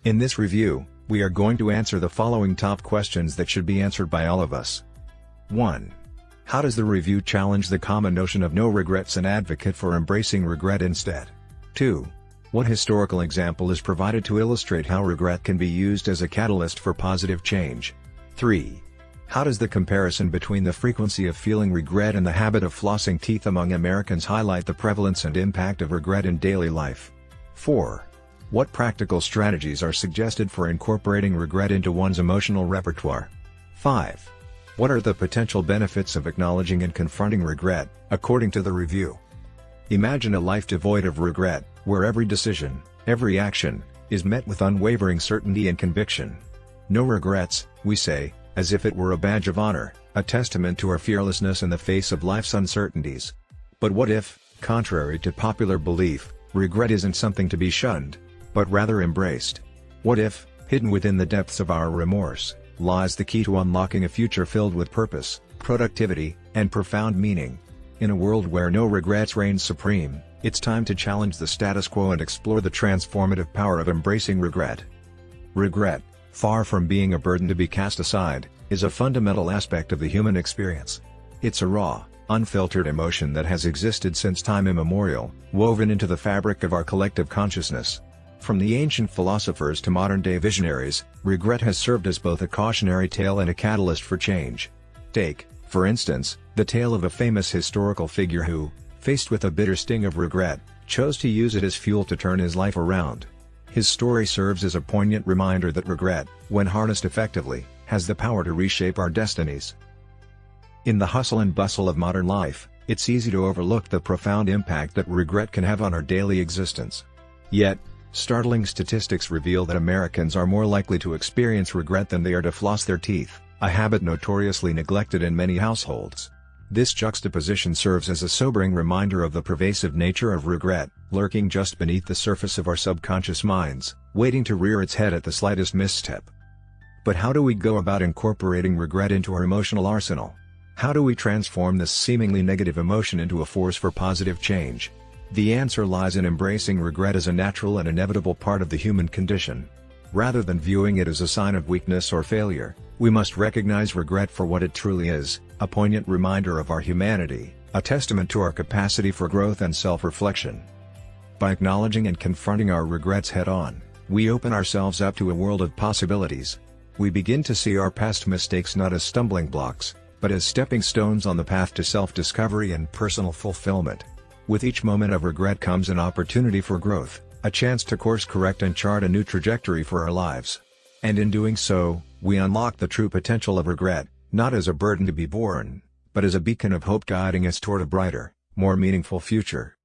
In this review, we are going to answer the following top questions that should be answered by all of us. 1. How does the review challenge the common notion of no regrets and advocate for embracing regret instead? 2. What historical example is provided to illustrate how regret can be used as a catalyst for positive change? 3. How does the comparison between the frequency of feeling regret and the habit of flossing teeth among Americans highlight the prevalence and impact of regret in daily life? 4. What practical strategies are suggested for incorporating regret into one's emotional repertoire? 5. What are the potential benefits of acknowledging and confronting regret, according to the review? Imagine a life devoid of regret, where every decision, every action, is met with unwavering certainty and conviction. No regrets, we say, as if it were a badge of honor, a testament to our fearlessness in the face of life's uncertainties. But what if, contrary to popular belief, regret isn't something to be shunned, but rather embraced? What if, hidden within the depths of our remorse, lies the key to unlocking a future filled with purpose, productivity, and profound meaning? In a world where no regrets reign supreme, it's time to challenge the status quo and explore the transformative power of embracing regret. Regret, far from being a burden to be cast aside, is a fundamental aspect of the human experience. It's a raw, unfiltered emotion that has existed since time immemorial, woven into the fabric of our collective consciousness. From the ancient philosophers to modern-day visionaries, regret has served as both a cautionary tale and a catalyst for change. Take, for instance, the tale of a famous historical figure who, faced with a bitter sting of regret, chose to use it as fuel to turn his life around. His story serves as a poignant reminder that regret, when harnessed effectively, has the power to reshape our destinies. In the hustle and bustle of modern life, it's easy to overlook the profound impact that regret can have on our daily existence. Yet, startling statistics reveal that Americans are more likely to experience regret than they are to floss their teeth, a habit notoriously neglected in many households. This juxtaposition serves as a sobering reminder of the pervasive nature of regret, lurking just beneath the surface of our subconscious minds, waiting to rear its head at the slightest misstep. But how do we go about incorporating regret into our emotional arsenal? How do we transform this seemingly negative emotion into a force for positive change? The answer lies in embracing regret as a natural and inevitable part of the human condition. Rather than viewing it as a sign of weakness or failure, we must recognize regret for what it truly is, a poignant reminder of our humanity, a testament to our capacity for growth and self-reflection. By acknowledging and confronting our regrets head-on, we open ourselves up to a world of possibilities. We begin to see our past mistakes not as stumbling blocks, but as stepping stones on the path to self-discovery and personal fulfillment. With each moment of regret comes an opportunity for growth, a chance to course-correct and chart a new trajectory for our lives. And in doing so, we unlock the true potential of regret, not as a burden to be borne, but as a beacon of hope guiding us toward a brighter, more meaningful future.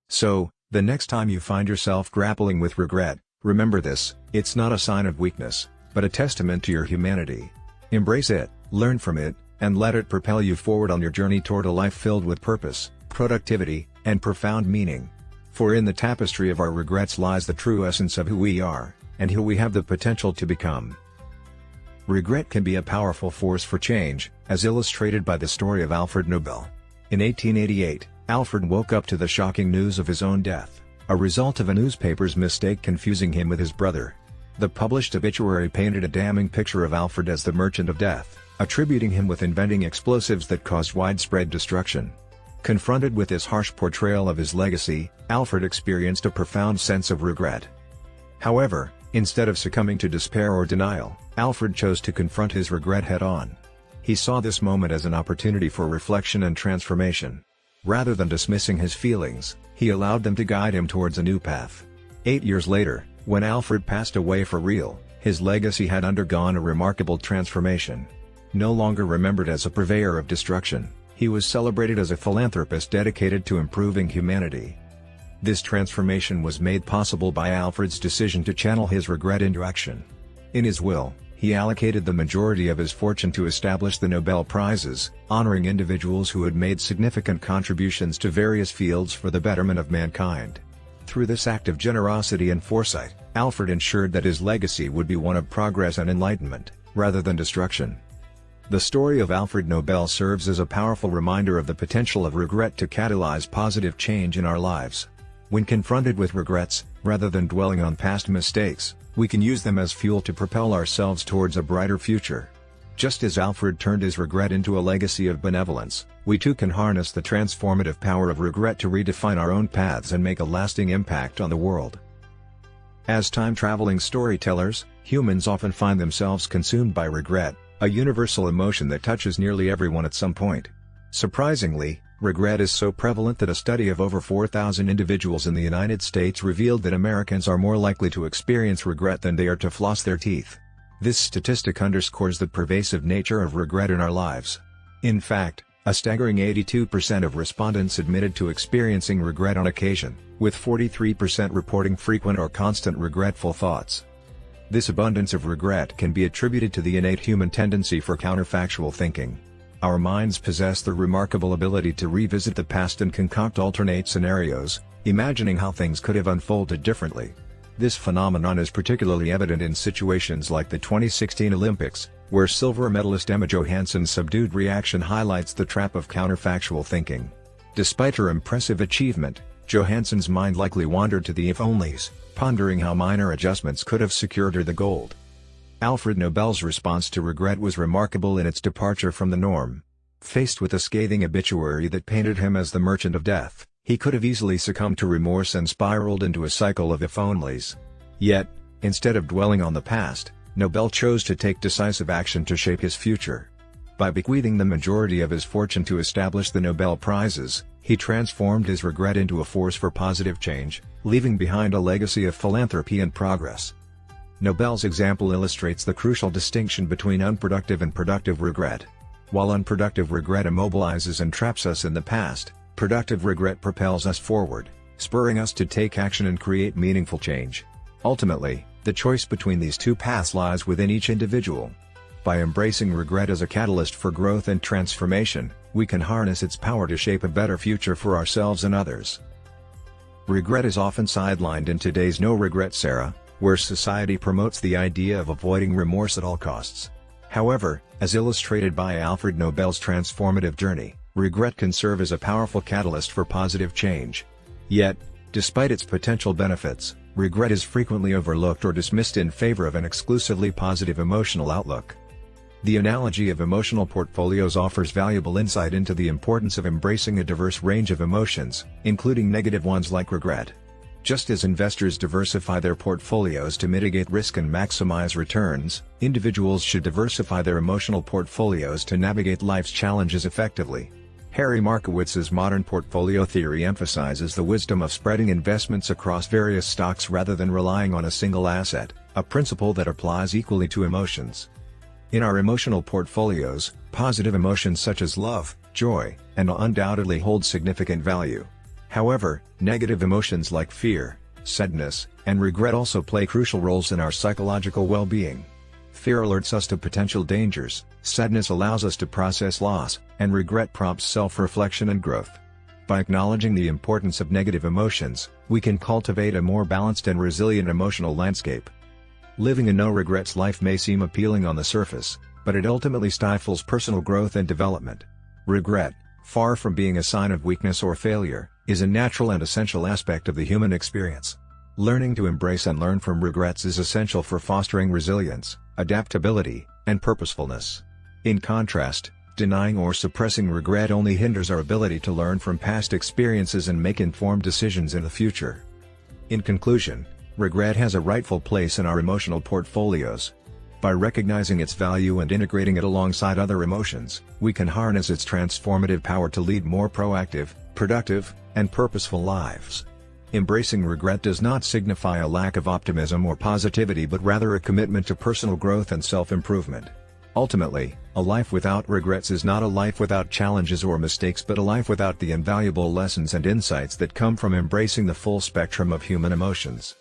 So, the next time you find yourself grappling with regret, remember this: it's not a sign of weakness, but a testament to your humanity. Embrace it, learn from it, and let it propel you forward on your journey toward a life filled with purpose, productivity, and profound meaning. For in the tapestry of our regrets lies the true essence of who we are, and who we have the potential to become. Regret can be a powerful force for change, as illustrated by the story of Alfred Nobel. In 1888, Alfred woke up to the shocking news of his own death, a result of a newspaper's mistake confusing him with his brother. The published obituary painted a damning picture of Alfred as the merchant of death, attributing him with inventing explosives that caused widespread destruction. Confronted with this harsh portrayal of his legacy, Alfred experienced a profound sense of regret. However, instead of succumbing to despair or denial, Alfred chose to confront his regret head-on. He saw this moment as an opportunity for reflection and transformation. Rather than dismissing his feelings, he allowed them to guide him towards a new path. 8 years later, when Alfred passed away for real, his legacy had undergone a remarkable transformation. No longer remembered as a purveyor of destruction, he was celebrated as a philanthropist dedicated to improving humanity. This transformation was made possible by Alfred's decision to channel his regret into action. In his will, he allocated the majority of his fortune to establish the Nobel Prizes, honoring individuals who had made significant contributions to various fields for the betterment of mankind. Through this act of generosity and foresight, Alfred ensured that his legacy would be one of progress and enlightenment, rather than destruction. The story of Alfred Nobel serves as a powerful reminder of the potential of regret to catalyze positive change in our lives. When confronted with regrets, rather than dwelling on past mistakes, we can use them as fuel to propel ourselves towards a brighter future. Just as Alfred turned his regret into a legacy of benevolence, we too can harness the transformative power of regret to redefine our own paths and make a lasting impact on the world. As time-traveling storytellers, humans often find themselves consumed by regret, a universal emotion that touches nearly everyone at some point. Surprisingly, regret is so prevalent that a study of over 4,000 individuals in the United States revealed that Americans are more likely to experience regret than they are to floss their teeth. This statistic underscores the pervasive nature of regret in our lives. In fact, a staggering 82% of respondents admitted to experiencing regret on occasion, with 43% reporting frequent or constant regretful thoughts. This abundance of regret can be attributed to the innate human tendency for counterfactual thinking. Our minds possess the remarkable ability to revisit the past and concoct alternate scenarios, imagining how things could have unfolded differently. This phenomenon is particularly evident in situations like the 2016 Olympics, where silver medalist Emma Johansson's subdued reaction highlights the trap of counterfactual thinking. Despite her impressive achievement, Johansson's mind likely wandered to the if-onlys, pondering how minor adjustments could have secured her the gold. Alfred Nobel's response to regret was remarkable in its departure from the norm. Faced with a scathing obituary that painted him as the merchant of death, he could have easily succumbed to remorse and spiraled into a cycle of if-onlys. Yet, instead of dwelling on the past, Nobel chose to take decisive action to shape his future. By bequeathing the majority of his fortune to establish the Nobel Prizes, he transformed his regret into a force for positive change, leaving behind a legacy of philanthropy and progress. Nobel's example illustrates the crucial distinction between unproductive and productive regret. While unproductive regret immobilizes and traps us in the past, productive regret propels us forward, spurring us to take action and create meaningful change. Ultimately, the choice between these two paths lies within each individual. By embracing regret as a catalyst for growth and transformation, we can harness its power to shape a better future for ourselves and others. Regret is often sidelined in today's no-regrets era, where society promotes the idea of avoiding remorse at all costs. However, as illustrated by Alfred Nobel's transformative journey, regret can serve as a powerful catalyst for positive change. Yet, despite its potential benefits, regret is frequently overlooked or dismissed in favor of an exclusively positive emotional outlook. The analogy of emotional portfolios offers valuable insight into the importance of embracing a diverse range of emotions, including negative ones like regret. Just as investors diversify their portfolios to mitigate risk and maximize returns, individuals should diversify their emotional portfolios to navigate life's challenges effectively. Harry Markowitz's modern portfolio theory emphasizes the wisdom of spreading investments across various stocks rather than relying on a single asset, a principle that applies equally to emotions. In our emotional portfolios, positive emotions such as love, joy, and awe undoubtedly hold significant value. However, negative emotions like fear, sadness, and regret also play crucial roles in our psychological well-being. Fear alerts us to potential dangers, sadness allows us to process loss, and regret prompts self-reflection and growth. By acknowledging the importance of negative emotions, we can cultivate a more balanced and resilient emotional landscape. Living a no-regrets life may seem appealing on the surface, but it ultimately stifles personal growth and development. Regret, far from being a sign of weakness or failure, is a natural and essential aspect of the human experience. Learning to embrace and learn from regrets is essential for fostering resilience, adaptability, and purposefulness. In contrast, denying or suppressing regret only hinders our ability to learn from past experiences and make informed decisions in the future. In conclusion, regret has a rightful place in our emotional portfolios. By recognizing its value and integrating it alongside other emotions, we can harness its transformative power to lead more proactive, productive, and purposeful lives. Embracing regret does not signify a lack of optimism or positivity but rather a commitment to personal growth and self-improvement. Ultimately, a life without regrets is not a life without challenges or mistakes but a life without the invaluable lessons and insights that come from embracing the full spectrum of human emotions.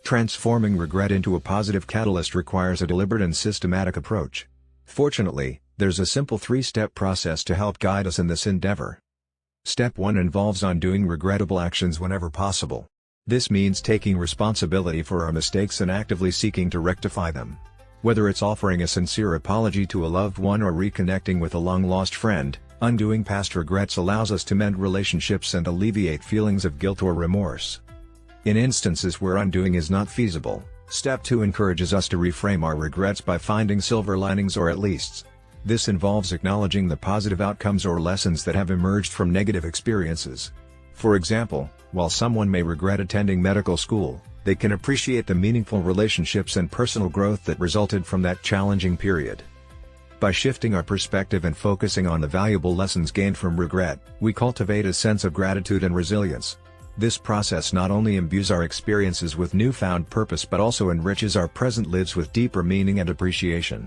Transforming regret into a positive catalyst requires a deliberate and systematic approach. Fortunately, there's a simple three-step process to help guide us in this endeavor. Step 1 involves undoing regrettable actions whenever possible. This means taking responsibility for our mistakes and actively seeking to rectify them. Whether it's offering a sincere apology to a loved one or reconnecting with a long-lost friend, undoing past regrets allows us to mend relationships and alleviate feelings of guilt or remorse. In instances where undoing is not feasible, Step 2 encourages us to reframe our regrets by finding silver linings or at least. This involves acknowledging the positive outcomes or lessons that have emerged from negative experiences. For example, while someone may regret attending medical school, they can appreciate the meaningful relationships and personal growth that resulted from that challenging period. By shifting our perspective and focusing on the valuable lessons gained from regret, we cultivate a sense of gratitude and resilience. This process not only imbues our experiences with newfound purpose but also enriches our present lives with deeper meaning and appreciation.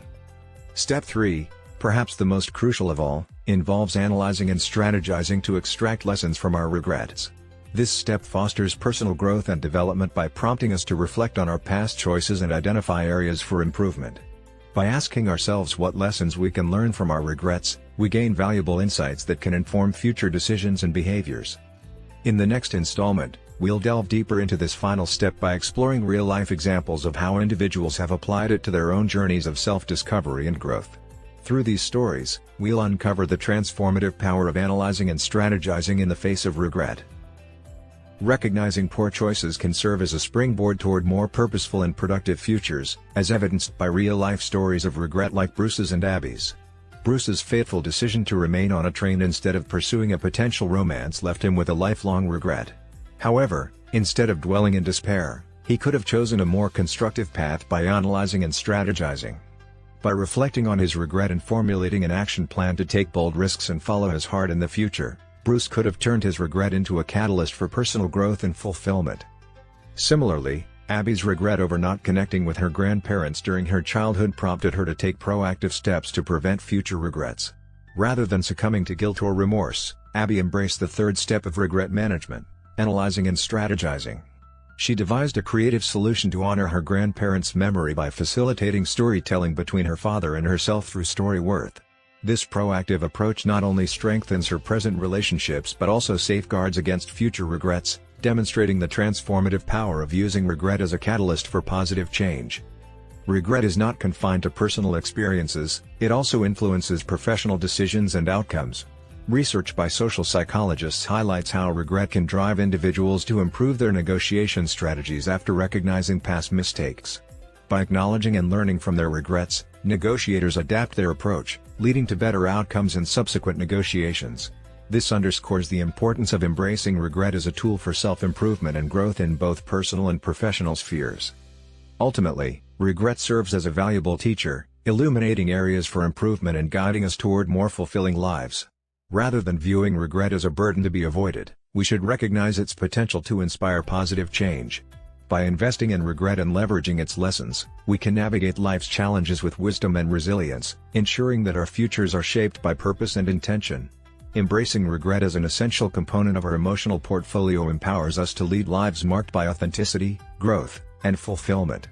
Step 3, perhaps the most crucial of all, involves analyzing and strategizing to extract lessons from our regrets. This step fosters personal growth and development by prompting us to reflect on our past choices and identify areas for improvement. By asking ourselves what lessons we can learn from our regrets, we gain valuable insights that can inform future decisions and behaviors. In the next installment, we'll delve deeper into this final step by exploring real-life examples of how individuals have applied it to their own journeys of self-discovery and growth. Through these stories, we'll uncover the transformative power of analyzing and strategizing in the face of regret. Recognizing poor choices can serve as a springboard toward more purposeful and productive futures, as evidenced by real-life stories of regret like Bruce's and Abby's. Bruce's fateful decision to remain on a train instead of pursuing a potential romance left him with a lifelong regret. However, instead of dwelling in despair, he could have chosen a more constructive path by analyzing and strategizing. By reflecting on his regret and formulating an action plan to take bold risks and follow his heart in the future, Bruce could have turned his regret into a catalyst for personal growth and fulfillment. Similarly, Abby's regret over not connecting with her grandparents during her childhood prompted her to take proactive steps to prevent future regrets. Rather than succumbing to guilt or remorse, Abby embraced the third step of regret management, analyzing and strategizing. She devised a creative solution to honor her grandparents' memory by facilitating storytelling between her father and herself through Storyworth. This proactive approach not only strengthens her present relationships but also safeguards against future regrets, demonstrating the transformative power of using regret as a catalyst for positive change. Regret is not confined to personal experiences, it also influences professional decisions and outcomes. Research by social psychologists highlights how regret can drive individuals to improve their negotiation strategies after recognizing past mistakes. By acknowledging and learning from their regrets, negotiators adapt their approach, leading to better outcomes in subsequent negotiations. This underscores the importance of embracing regret as a tool for self-improvement and growth in both personal and professional spheres. Ultimately, regret serves as a valuable teacher, illuminating areas for improvement and guiding us toward more fulfilling lives. Rather than viewing regret as a burden to be avoided, we should recognize its potential to inspire positive change. By investing in regret and leveraging its lessons, we can navigate life's challenges with wisdom and resilience, ensuring that our futures are shaped by purpose and intention. Embracing regret as an essential component of our emotional portfolio empowers us to lead lives marked by authenticity, growth, and fulfillment.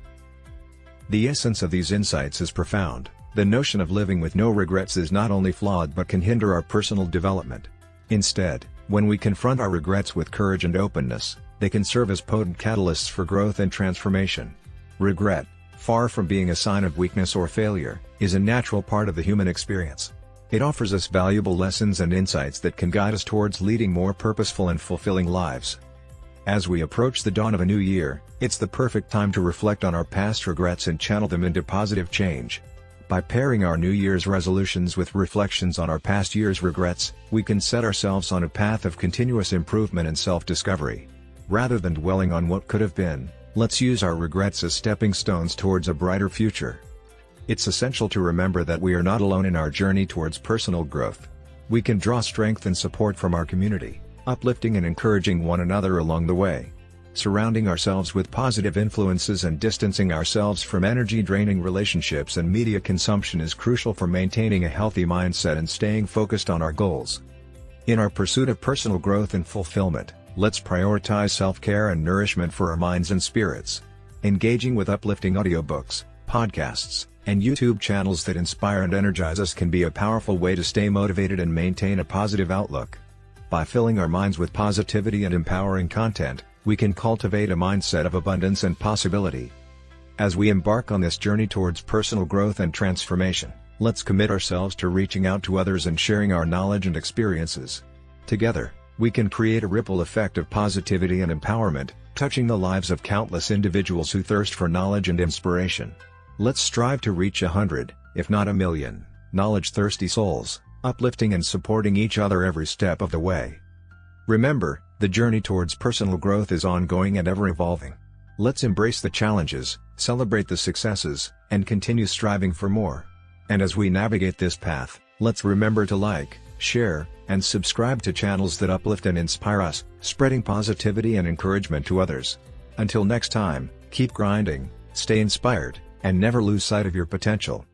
The essence of these insights is profound. The notion of living with no regrets is not only flawed but can hinder our personal development. Instead, when we confront our regrets with courage and openness, they can serve as potent catalysts for growth and transformation. Regret, far from being a sign of weakness or failure, is a natural part of the human experience. It offers us valuable lessons and insights that can guide us towards leading more purposeful and fulfilling lives. As we approach the dawn of a new year, it's the perfect time to reflect on our past regrets and channel them into positive change. By pairing our New Year's resolutions with reflections on our past year's regrets, we can set ourselves on a path of continuous improvement and self-discovery. Rather than dwelling on what could have been, let's use our regrets as stepping stones towards a brighter future. It's essential to remember that we are not alone in our journey towards personal growth. We can draw strength and support from our community, uplifting and encouraging one another along the way. Surrounding ourselves with positive influences and distancing ourselves from energy-draining relationships and media consumption is crucial for maintaining a healthy mindset and staying focused on our goals. In our pursuit of personal growth and fulfillment, let's prioritize self-care and nourishment for our minds and spirits. Engaging with uplifting audiobooks, podcasts, and YouTube channels that inspire and energize us can be a powerful way to stay motivated and maintain a positive outlook. By filling our minds with positivity and empowering content, we can cultivate a mindset of abundance and possibility. As we embark on this journey towards personal growth and transformation, let's commit ourselves to reaching out to others and sharing our knowledge and experiences. Together, We can create a ripple effect of positivity and empowerment, touching the lives of countless individuals who thirst for knowledge and inspiration. Let's strive to reach 100, if not 1,000,000, knowledge-thirsty souls, uplifting and supporting each other every step of the way. Remember, the journey towards personal growth is ongoing and ever-evolving. Let's embrace the challenges, celebrate the successes, and continue striving for more. And as we navigate this path, let's remember to like, share, and subscribe to channels that uplift and inspire us, spreading positivity and encouragement to others. Until next time, keep grinding, stay inspired, and never lose sight of your potential.